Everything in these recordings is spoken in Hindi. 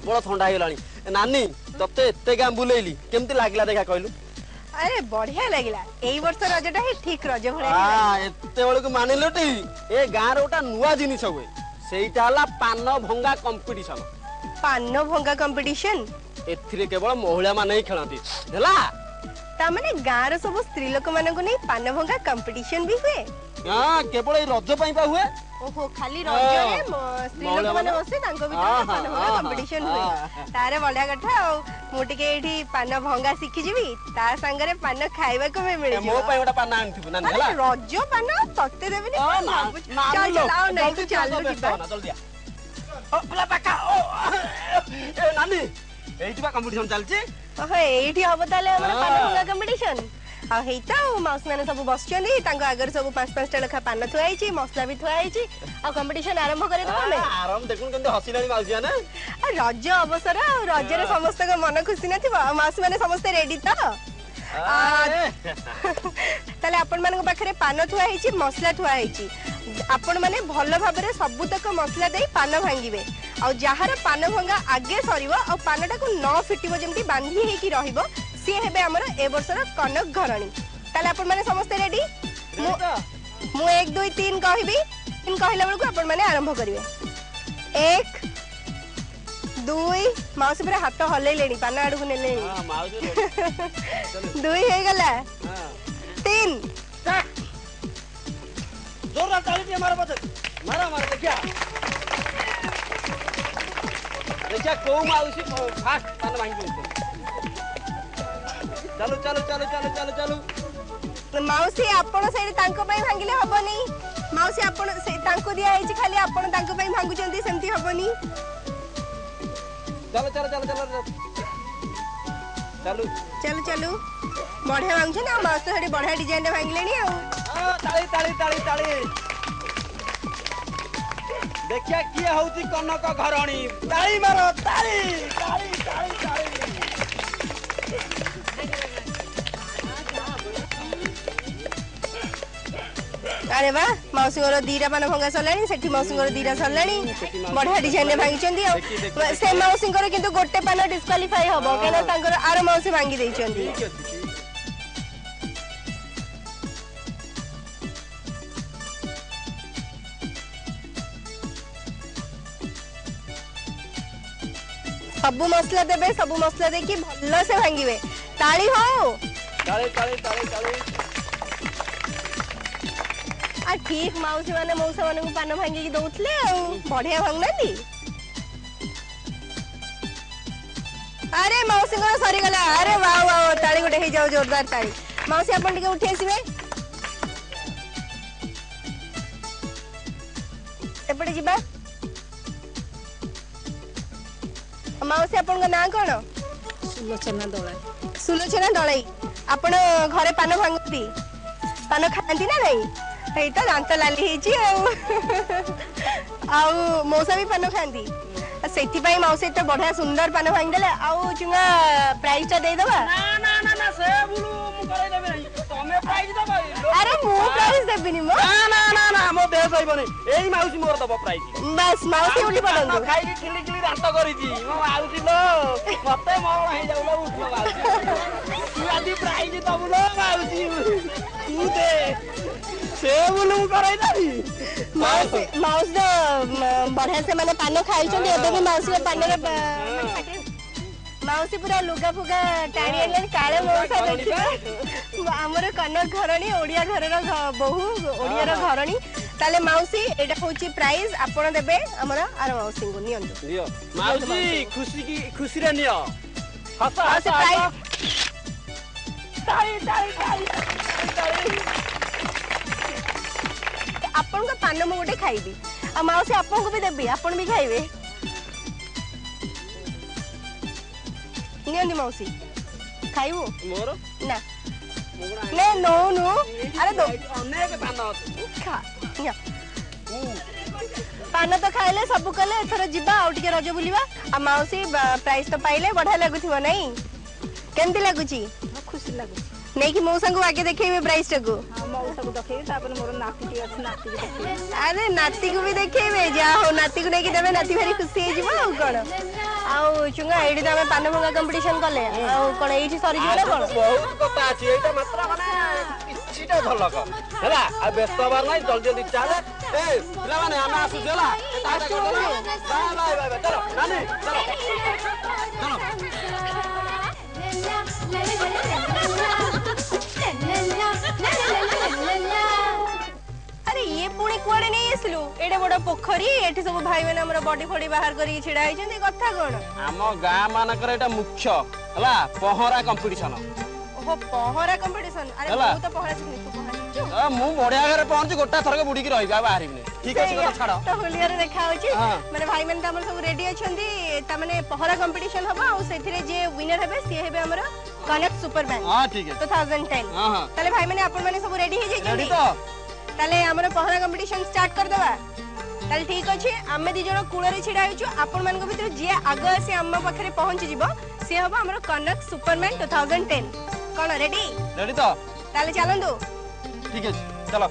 प्रबल ठंडा होगलानी नानी तते एते गां बुलेइली केमती लागला देखा कहलु अरे बढ़िया लगिला एई वर्ष रजटा ही ठीक रज भले हां एते बेलकु मानिलटी ए गां रे ओटा नुवा जिनिस हुए सेइटा हला पान भंगा कंपटीशन एथिरे केवल महिला माने ही खेलती हला ता माने गां रो सब स्त्री लोक मानन को नै पान भंगा कंपटीशन भी हुए हां केवल ए रज पई बा हुए ओहो खाली रज रे स्त्री लोक माने बसे तांको भी पान भंगा कंपटीशन हुए तारे बढ़िया कथा मु टिके एठी पान भंगा सिखि जीवी ता संगरे पान खाइबा को भी मिले मो पई ओटा पान आनथिबु ना हला रज पान तत्ते देबी नि चल लाओ नै तू चालू जिबा जल्दी आ ओ पला पाका ओ ए नानी एठी बा कंपटीशन चलची ओहो एठी हबो ताले हमर पान भंगा कंपटीशन आ हेता माउस माने सब बसचंदी तांको आगर सब 5-5 टा लखा पान थुआई छी मसला भी थुआई छी आ कंपटीशन आरंभ करे तो हमें आरंभ देखुन केंते हसिलानी माउसिया ना आ रज अवसर आ रज रे समस्त के मन खुशी नथिबा माउस माने समस्त रेडी त ताले आपण माने पाखरे पान थुआई छी मसला थुआई छी आपण माने भलो भाबरे सब तक मसला देई पान भांगीबे आ जहार पान भंगा आगे सरीबो आ पानटा को न फिटिबो जेमती बांधी हे की रहिबो सी हेबे हमर ए वर्षर कनक घरणी ताले आपण माने समस्त रेडी मु 1 2 3 कहबी 3 कहला बेलको आपण माने आरंभ करिवे 1 2 माउस पर हाथ हले लेनी पान आडू को नेले हां माउस 2 हे गला हां 3 जोर ताली दे मारो बच मारा मार देखिया देखिया को माउसी फास्ट पान भांगी चलो चलो चलो चलो चलो चलो माउसी आपण सेडी तांको पई भांगिले हबनी माउसी आपण से तांको दिया आइछि खाली आपण तांको पई भांगु चंदी सेमती हबनी चलो चलो चलो चलो चलो चलो चलो बढ़िया भांगछ ना माउस तो सेडी बढ़िया डिजाइन रे भांगिलेनी आ हां ताली ताली ताली ताली देखिया किए होउची कनक घरणी ताली मारो ताली ताली ताली ताली अरे वाह मौसी गोर दीरा पान भंगा सरलानी सेठी मौसी गोर दीरा सरलानी बढ़िया डिजाइन रे भांगी चंदी से मौसी गोर किंतु गोटे पान डिस्क्वालीफाई हबो केना तांकर आरो मौसी भांगी देई चंदी सब मसला देबे सब मसला दे की भल्लो से भांगीबे ताली हो ताली ताली ताली ताली आ ठीक माउसी माने मौसा माने को पान भांगी की दउथले आ बढ़िया भांगनांदी अरे मौसी को सरी गला अरे वाह वाह ताली गोटे हे जाओ जोरदार ताली मौसी अपन टिके उठी आसीबे एपटे जिबा मौसी अपन का नाम कोन सुलोचना दलाई आपण घरे पान भांगती पान खांती ना नहीं एटा दांत लाली हेची आउ मौसा भी पान खांती सेठी पाई मौसी तो बढ़िया सुंदर पान भांग देले आउ चुंगा प्राइस ता दे दबा ना ना ना ना से बुलु मु करे देबे नहीं तमे प्राइस दबा अरे मु प्राइस देबिनी मो ना ना ना ना मो देह सइबनी एई माउसी मोर दबा प्राइस बस माउसी उठी पडंतु खाई की खिली खिली दांत करिची मो माउसी लो मते मोर हे जाउला उठलो माउसी तू आदि प्राइस दबुलो माउसी तू दे से बुलु करे दाबी माउसी माउस द बढ़िया से माने पान खाइ छन एबे भी माउसी पान रे माउसी पूरा लुगा फुगा टाणी आले काळे मौसा देखिबा हमर कनक घरणी ओडिया घरर बहु ओडिया र घरणी ताले माउसी एटा होची प्राइस आपण देबे हमर आर माउसी को नियंतु दियो माउसी खुशी रे नियो हस हस ताई ताई ताई आपण को पान मु गोटे खाइबी आ माउसी आपण को भी देबी आपण भी खाइबे नियंदी मौसी खाइबो मोर ना ने नो नो अरे दो अनेक पान खा या पान तो खाइले सब कले एथर जिबा आ टिके रज बुलिबा आ माउसी प्राइस तो पाइले बढ़िया लागुथिबो नहीं केमती लागुची खुशी लागुची नहीं कि मौसा को आगे देखेबे प्राइस टाको हां मौसा को देखेबे तापर मोर नाती टी अछि नाती को देखेबे अरे नाती को भी देखेबे जा हो नाती को नहीं देबे नाती भारी खुशी हे जीवो आ कोन आ चुंगा एडी त हमें पान भंगा कंपटीशन कले आ कोन एठी सरी जीवो ना कोन बहुत कथा अछि एटा मात्र माने किछिटा झलक हैला आ व्यस्त बार नै जल्दी जल्दी चले ए पिला माने हम आसु देला टाटा कर देला बाय बाय बाय चलो नानी चलो अरे ये पुणी कुआडे नहीं आसलु एडे बड़ पोखरी एठी सब भाई माने हमर बॉडी फोडी बाहर करी छिडा आइछन कथा कोन हम गां मानकर एटा मुख्य हला पहरा कंपटीशन ओहो पहरा कंपटीशन अरे ହେଲା। मु तो पहरा सिखनी तू पहरा मु बढ़िया घरे पहुंच गोटा थरके बुडी की रही बाहर बिने ठीक अछि तो छाड़ तो होलिया रे देखा होची हाँ। माने भाई माने हमर सब रेडी अछंती ता माने पहरा कंपटीशन हबा और सेथिरे जे विनर हेबे सी हेबे हमर कनेक्ट सुपर बैंक हां ठीक है 2010 हां हां ताले भाई माने अपन माने सब रेडी हे रेडी जाइछंती तो ताले हमर पहरा कंपटीशन स्टार्ट कर देबा ताले ठीक अछि आमे दी जण कूळ रे छिडा होछु अपन मान को भीतर जे आगे आसी हम पाखरे पहुंच जिवो से हबा हमर कनेक्ट सुपरमैन 2010 कोन रेडी रेडी तो ताले चलंदु ठीक है चलो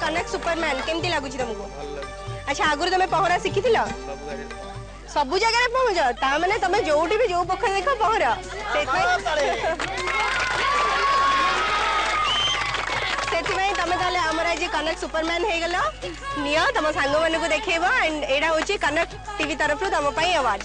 कनेक्ट सुपरमैन केमती लागुची तुमको अच्छा आगुर तुम पहरा शिखिथिल सब जगह पहुंच ता माने तुम जोठी भी जो पोखर देख पहर तुम ताले हमर आज कनेक्ट सुपरमैन हे गेलो नियो तुम सांग मन को देखेबो एंड एडा होची कनेक्ट टीवी तरफ तुम पई अवार्ड